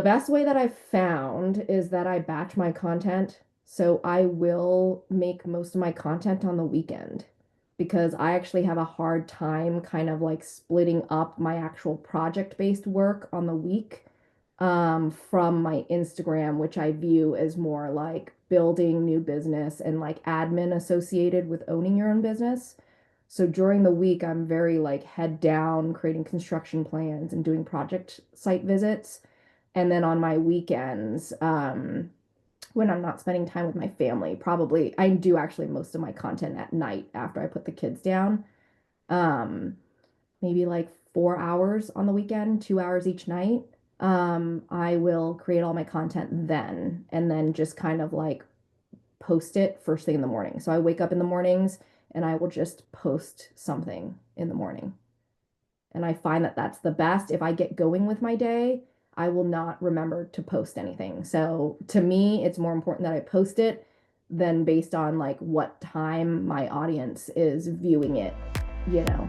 best way that I've found is that I batch my content. So I will make most of my content on the weekend because I actually have a hard time kind of like splitting up my actual project-based work on the week from my Instagram, which I view as more like building new business and like admin associated with owning your own business. So during the week, I'm very like head down, creating construction plans and doing project site visits. And then on my weekends, when I'm not spending time with my family, probably I do actually most of my content at night after I put the kids down. Um, Maybe like 4 hours on the weekend, 2 hours each night. I will create all my content then and then just kind of like post it first thing in the morning. So I wake up in the mornings and I will just post something in the morning. And I find that that's the best. If I get going with my day, I will not remember to post anything. So to me, it's more important that I post it than based on like what time my audience is viewing it, you know.